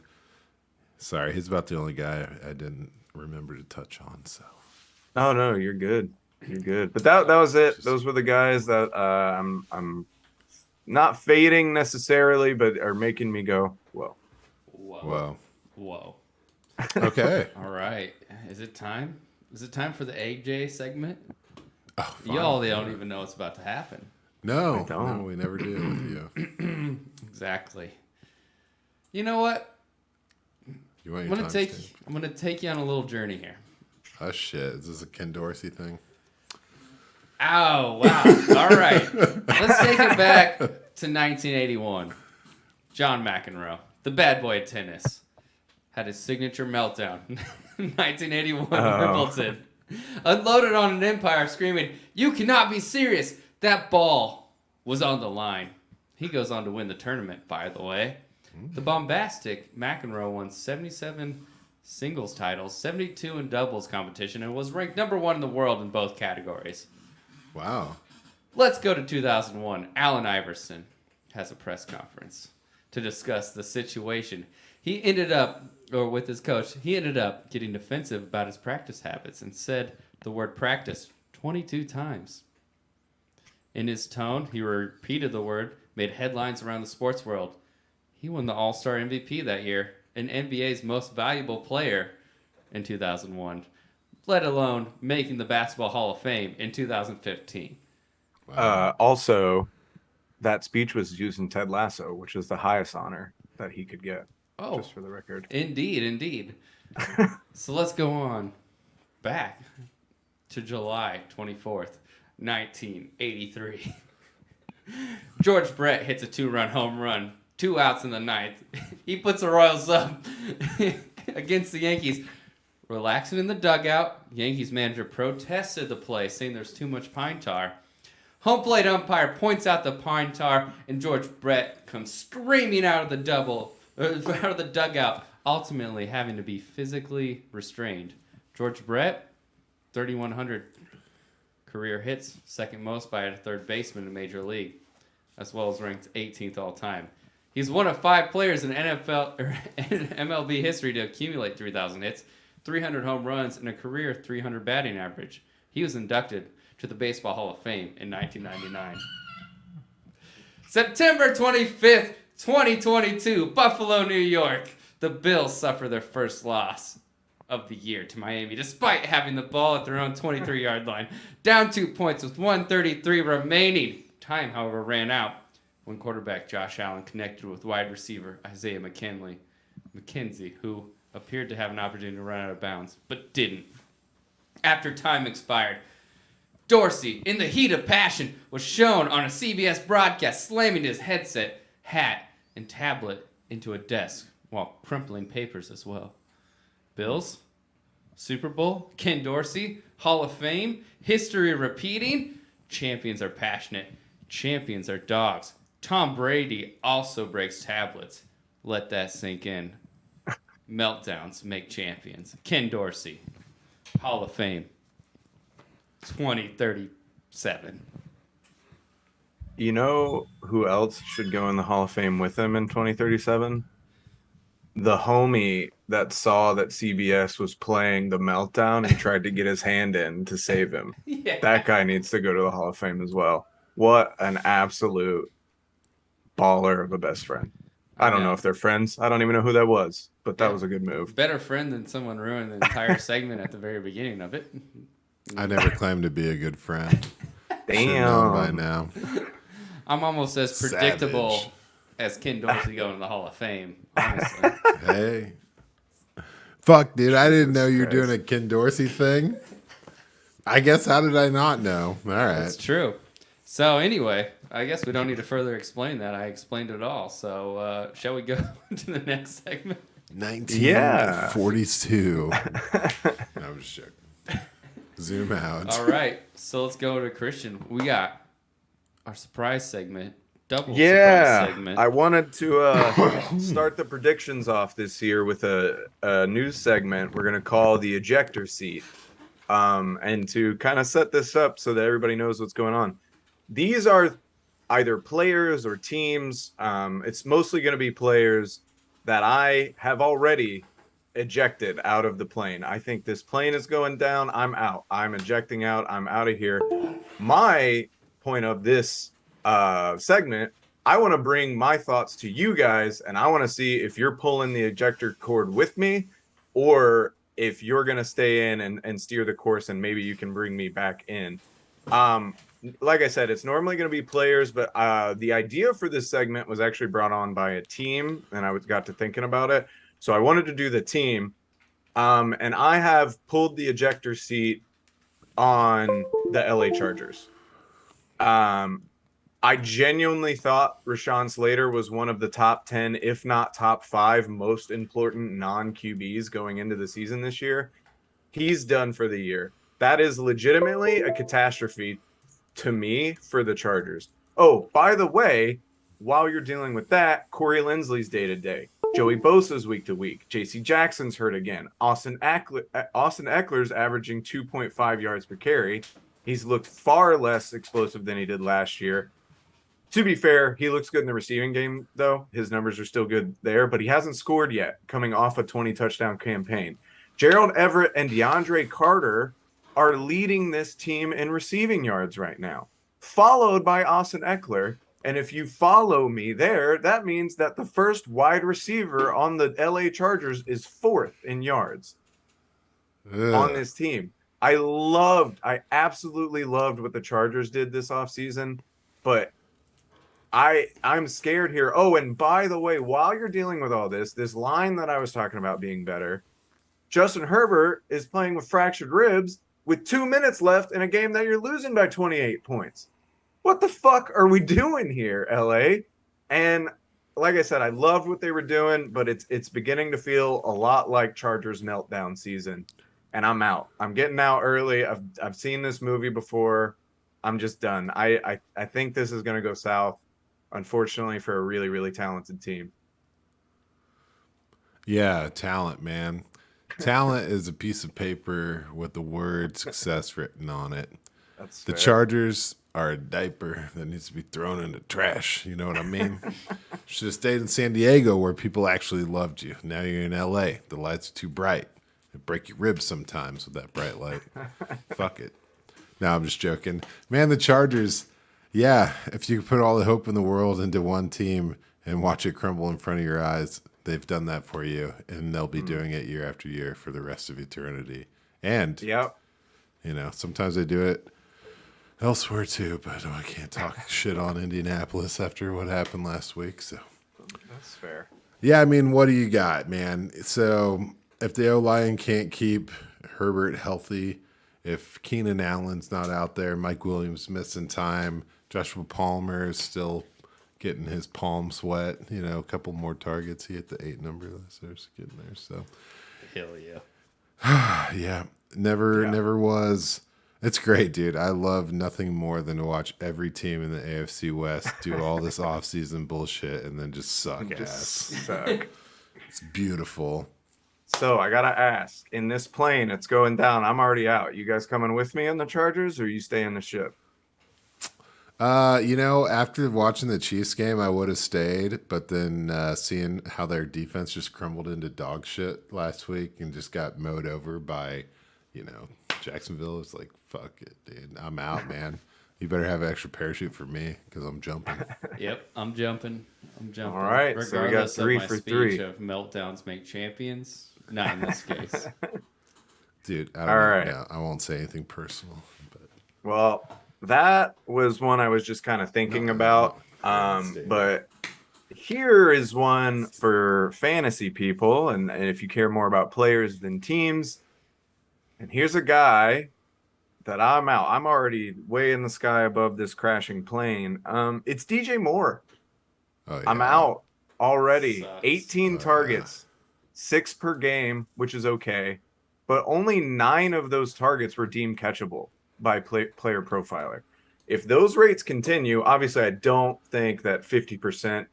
A: Sorry, he's about the only guy I didn't remember to touch on. So.
C: Oh no, you're good. You're good. But that was it. Those were the guys that I'm not fading necessarily, but are making me go, whoa.
B: Whoa. Whoa.
A: Okay.
B: All right. Is it time? Is it time for the AJ segment?
A: Oh,
B: Y'all, they
A: finally.
B: don't even know what's about to happen.
A: No,
C: I don't.
A: no, we never do with you.
B: Exactly. You know what?
A: You want
B: I'm
A: your
B: gonna
A: time
B: take I'm gonna take you on a little journey here.
A: Oh shit! Is this a Ken Dorsey thing?
B: Oh wow! All right, let's take it back to 1981. John McEnroe, the bad boy of tennis, had his signature meltdown. 1981 Wimbledon. Unloaded on an umpire, screaming, "You cannot be serious! That ball was on the line." He goes on to win the tournament, by the way. The bombastic McEnroe won 77 singles titles, 72 in doubles competition, and was ranked number 1 in the world in both categories.
A: Wow.
B: Let's go to 2001. Allen Iverson has a press conference to discuss the situation. He ended up, or with his coach, he ended up getting defensive about his practice habits and said the word practice 22 times. In his tone, he repeated the word, made headlines around the sports world. He won the All-Star MVP that year, and NBA's most valuable player in 2001, let alone making the Basketball Hall of Fame in 2015.
C: Also, that speech was used in Ted Lasso, which is the highest honor that he could get.
B: Oh,
C: Just for the record.
B: Indeed. So let's go on back to July 24th, 1983. George Brett hits a 2-run home run, 2 outs in the ninth. He puts the Royals up against the Yankees. Relaxing in the dugout, Yankees manager protested the play, saying there's too much pine tar. Home plate umpire points out the pine tar, and George Brett comes screaming out of the dugout, ultimately having to be physically restrained. George Brett, 3,100 career hits, second most by a third baseman in Major League, as well as ranked 18th all time. He's one of 5 players in MLB history to accumulate 3,000 hits, 300 home runs, and a career 300 batting average. He was inducted to the Baseball Hall of Fame in 1999. September 25th, 2022, Buffalo, New York. The Bills suffer their first loss of the year to Miami, despite having the ball at their own 23-yard line. Down 2 points with 1:33 remaining. Time, however, ran out when quarterback Josh Allen connected with wide receiver Isaiah McKenzie, who appeared to have an opportunity to run out of bounds, but didn't. After time expired, Dorsey, in the heat of passion, was shown on a CBS broadcast slamming his headset, hat, and tablet into a desk while crumpling papers as well. Bills, Super Bowl, Ken Dorsey, Hall of Fame, history repeating. Champions are passionate. Champions are dogs. Tom Brady also breaks tablets. Let that sink in. Meltdowns make champions. Ken Dorsey, Hall of Fame, 2037.
C: You know who else should go in the Hall of Fame with him in 2037? The homie that saw that CBS was playing the Meltdown and tried to get his hand in to save him.
B: Yeah.
C: That guy needs to go to the Hall of Fame as well. What an absolute baller of a best friend. I don't know if they're friends. I don't even know who that was, but that was a good move.
B: Better friend than someone ruined the entire segment at the very beginning of it.
A: I never claimed to be a good friend.
C: Damn.
A: Known by now.
B: I'm almost as predictable
A: Savage.
B: as Ken Dorsey going to the Hall of Fame, honestly.
A: Hey. Fuck, dude. I didn't know you were
C: Christ.
A: doing a Ken Dorsey thing. I guess, how did I not know? All right.
B: That's true. So anyway, I guess we don't need to further explain that. I explained it all. So shall we go to the next segment?
A: 1942. I'm just joking. Zoom out.
B: All right. So let's go to Christian. We got our surprise segment. Double surprise
C: Yeah,
B: segment.
C: I wanted to start the predictions off this year with a news segment we're going to call the Ejector Seat. And to kind of set this up so that everybody knows what's going on. These are either players or teams. It's mostly going to be players that I have already ejected out of the plane. I think this plane is going down. I'm out. I'm ejecting out. I'm out of here. My point of this segment, I want to bring my thoughts to you guys, and I want to see if you're pulling the ejector cord with me or if you're going to stay in and steer the course, and maybe you can bring me back in. Like I said, it's normally going to be players, but the idea for this segment was actually brought on by a team, and I got to thinking about it. So I wanted to do the team, and I have pulled the ejector seat on the LA Chargers. I genuinely thought Rashawn Slater was one of the top 10, if not top 5 most important non-QBs going into the season this year. He's done for the year. That is legitimately a catastrophe to me for the Chargers. Oh, by the way, while you're dealing with that, Corey Linsley's day-to-day. Joey Bosa's week-to-week. J.C. Jackson's hurt again. Austin Eckler's averaging 2.5 yards per carry. He's looked far less explosive than he did last year. To be fair, he looks good in the receiving game, though. His numbers are still good there, but he hasn't scored yet, coming off a 20-touchdown campaign. Gerald Everett and DeAndre Carter are leading this team in receiving yards right now, followed by Austin Eckler. And if you follow me there, that means that the first wide receiver on the LA Chargers is 4th in yards on this team. I absolutely loved what the Chargers did this offseason, but I'm scared here. Oh, and by the way, while you're dealing with all this line that I was talking about being better, Justin Herbert is playing with fractured ribs with 2 minutes left in a game that you're losing by 28 points. What the fuck are we doing here, LA? And like I said, I loved what they were doing, but it's beginning to feel a lot like Chargers meltdown season. And I'm out. I'm getting out early. I've seen this movie before. I'm just done. I think this is going to go south, unfortunately, for a really, really talented team.
A: Yeah, talent, man. Talent is a piece of paper with the word success written on it.
C: That's
A: the
C: fair.
A: Chargers are a diaper that needs to be thrown in the trash. You know what I mean? Should have stayed in San Diego where people actually loved you. Now you're in LA. The lights are too bright. They break your ribs sometimes with that bright light. Fuck it. No, I'm just joking. Man, the Chargers, yeah, if you put all the hope in the world into one team and watch it crumble in front of your eyes, they've done that for you, and they'll be doing it year after year for the rest of eternity. And,
C: yep.
A: You know, sometimes they do it elsewhere too, but I can't talk shit on Indianapolis after what happened last week. So
C: that's fair.
A: Yeah, I mean, what do you got, man? So if the O-line can't keep Herbert healthy, if Keenan Allen's not out there, Mike Williams missing time, Joshua Palmer is still getting his palms wet, you know, a couple more targets. He hit the 8 number last year, getting there. So
B: hell yeah.
A: Yeah, never was. It's great, dude. I love nothing more than to watch every team in the AFC West do all this offseason bullshit and then just suck ass.
C: Suck.
A: It's beautiful.
C: So I gotta ask, in this plane, it's going down. I'm already out. You guys coming with me on the Chargers, or you stay in the ship?
A: You know, after watching the Chiefs game, I would have stayed, but then seeing how their defense just crumbled into dog shit last week and just got mowed over by, you know, Jacksonville, it's like, fuck it, dude. I'm out, man. You better have an extra parachute for me because I'm jumping.
B: Yep, I'm jumping.
C: All right,
B: Regardless
C: so we got 3
B: of my
C: for
B: speech
C: 3.
B: of meltdowns make champions. Not in this case.
A: Dude, I don't
C: All
A: know.
C: right.
A: Yeah, I won't say anything personal. But
C: Well, that was one I was just kind of thinking about. But here is one for fantasy people, and if you care more about players than teams. And here's a guy that I'm out. I'm already way in the sky above this crashing plane. It's DJ Moore.
A: oh, yeah.
C: I'm out already.
B: Sucks.
C: 18 targets, 6 per game, which is okay. But only 9 of those targets were deemed catchable by player profiler. If those rates continue, obviously I don't think that 50%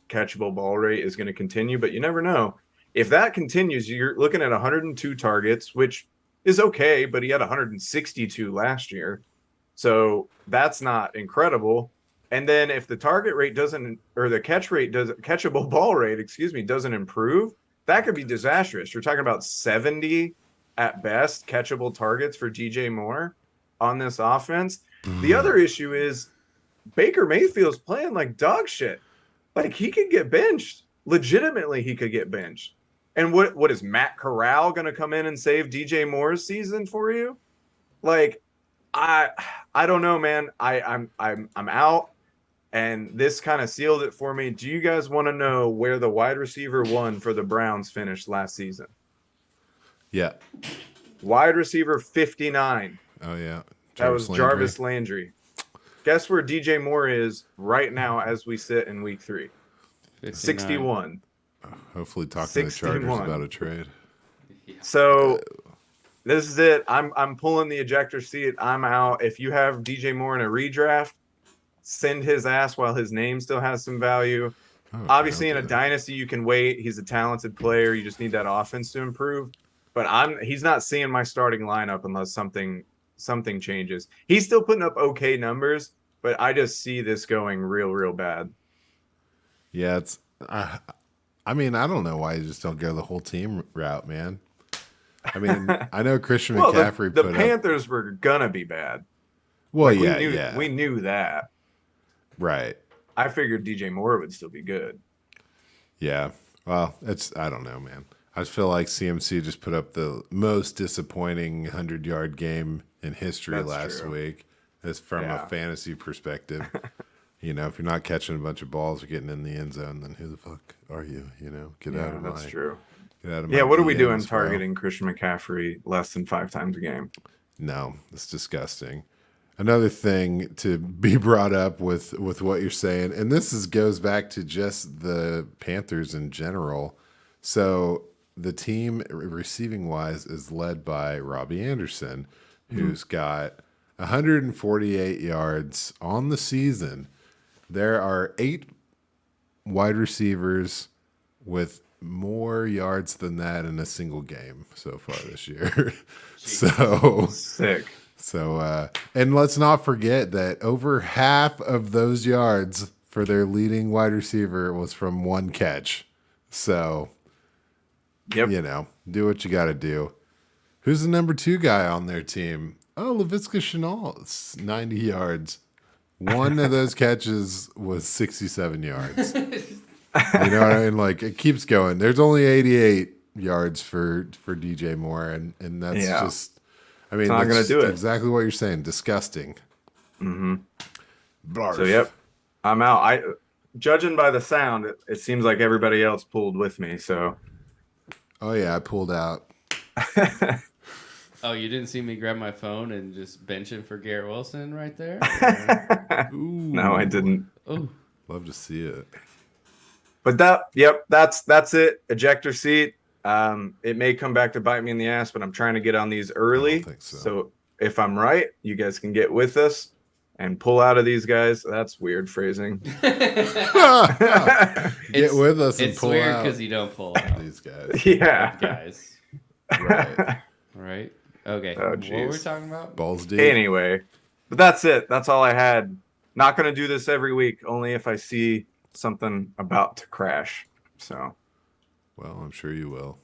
C: catchable ball rate is going to continue, but you never know. If that continues, you're looking at 102 targets, which is okay, but he had 162 last year. So that's not incredible. And then if the target rate doesn't, or the catchable ball rate, doesn't improve, that could be disastrous. You're talking about 70 at best catchable targets for DJ Moore on this offense. The other issue is Baker Mayfield's playing like dog shit. Like, he could get benched. Legitimately, he could get benched. And what is Matt Corral going to come in and save DJ Moore's season for you? Like, I don't know, man. I'm out, and this kind of sealed it for me. Do you guys want to know where the wide receiver one for the Browns finished last season?
A: Yeah.
C: Wide receiver 59.
A: Oh yeah.
C: That was Jarvis Landry. Guess where DJ Moore is right now as we sit in week 3?
B: 59.
C: 61.
A: Hopefully talking
C: 61.
A: to the Chargers about a trade.
C: So this is it. I'm pulling the ejector seat. I'm out. If you have DJ Moore in a redraft, send his ass while his name still has some value.
A: Oh,
C: Obviously, in a dynasty, you can wait. He's a talented player. You just need that offense to improve. But he's not seeing my starting lineup unless something changes. He's still putting up okay numbers, but I just see this going real bad.
A: Yeah, it's. I mean, I don't know why you just don't go the whole team route, man. I mean, I know Christian McCaffrey.
C: The Panthers were gonna be bad.
A: Well,
C: we knew that.
A: Right.
C: I figured DJ Moore would still be good.
A: Yeah. Well, I don't know, man. I just feel like CMC just put up the most disappointing 100-yard game in history last week. As from a fantasy perspective. You know, if you're not catching a bunch of balls or getting in the end zone, then who the fuck are you? You know, get out of my.
C: That's true.
A: Get out of my.
C: Yeah, what are we doing
A: DMs,
C: targeting Christian McCaffrey less than 5 times a game?
A: No, it's disgusting. Another thing to be brought up with what you're saying, and this goes back to just the Panthers in general. So the team receiving wise is led by Robbie Anderson, who's got 148 yards on the season. There are 8 wide receivers with more yards than that in a single game so far this year. So
C: sick.
A: So, and let's not forget that over half of those yards for their leading wide receiver was from one catch. So, you know, do what you got to do. Who's the number 2 guy on their team? Oh, Laviska Shenault. It's 90 yards. One of those catches was 67 yards. You know what I mean? Like, it keeps going. There's only 88 yards for DJ Moore, and that's just, I mean,
C: not going to do it.
A: Exactly what you're saying. Disgusting.
C: Mm-hmm.
A: Barf.
C: So, I'm out. Judging by the sound, it seems like everybody else pulled with me, so.
A: Oh, yeah, I pulled out.
B: Oh, you didn't see me grab my phone and just bench it for Garrett Wilson right there?
C: No, I didn't.
B: Oh,
A: love to see it.
C: But that's it. Ejector seat. It may come back to bite me in the ass, but I'm trying to get on these early.
A: I don't think so.
C: If I'm right, you guys can get with us and pull out of these guys. That's weird phrasing.
A: Get with us and pull out. It's
B: weird because you don't pull out.
A: These guys.
C: Yeah.
B: Guys.
A: Right.
B: Right. Okay.
C: Oh,
B: what were we talking about?
A: Balls deep.
C: Anyway, but that's it. That's all I had. Not going to do this every week, only if I see something about to crash. So.
A: Well, I'm sure you will.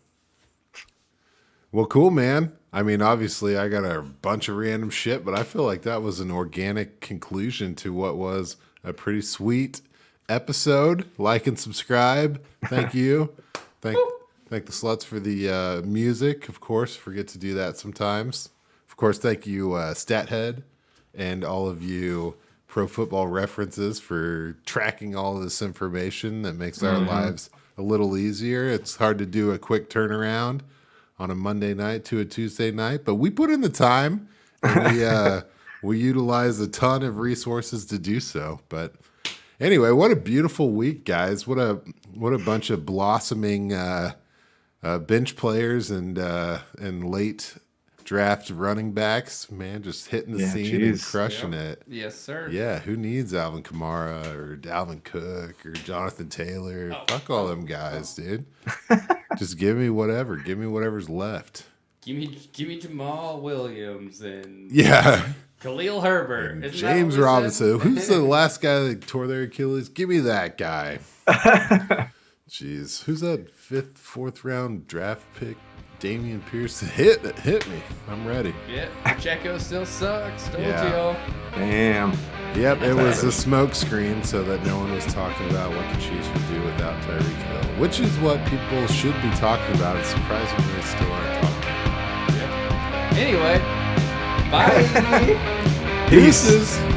A: Well, cool, man. I mean, obviously, I got a bunch of random shit, but I feel like that was an organic conclusion to what was a pretty sweet episode. Like and subscribe. Thank you. Thank the sluts for the music, of course. Forget to do that sometimes. Of course, thank you, Stathead, and all of you Pro Football References for tracking all of this information that makes our lives a little easier. It's hard to do a quick turnaround on a Monday night to a Tuesday night, but we put in the time, and we utilize a ton of resources to do so. But anyway, what a beautiful week, guys! What a bunch of blossoming bench players and late draft running backs, man, just hitting the scene and crushing it.
B: Yes, sir.
A: Yeah, who needs Alvin Kamara or Dalvin Cook or Jonathan Taylor? Fuck all them guys, dude. Just give me whatever. Give me whatever's left.
B: Give me Jamal Williams and Khalil Herbert.
A: And James Robinson. Who's the last guy that tore their Achilles? Give me that guy. Jeez. Who's that 5th, 4th round draft pick? Damian Pierce hit me. I'm ready.
B: Yeah, Pacheco still sucks. Told
A: Yeah.
B: y'all.
C: Damn.
A: Yep, it was a smoke screen so that no one was talking about what the Chiefs would do without Tyreek Hill, which is what people should be talking about. It's surprising they still aren't talking about.
B: Anyway, bye.
C: Peace.
A: Deuces.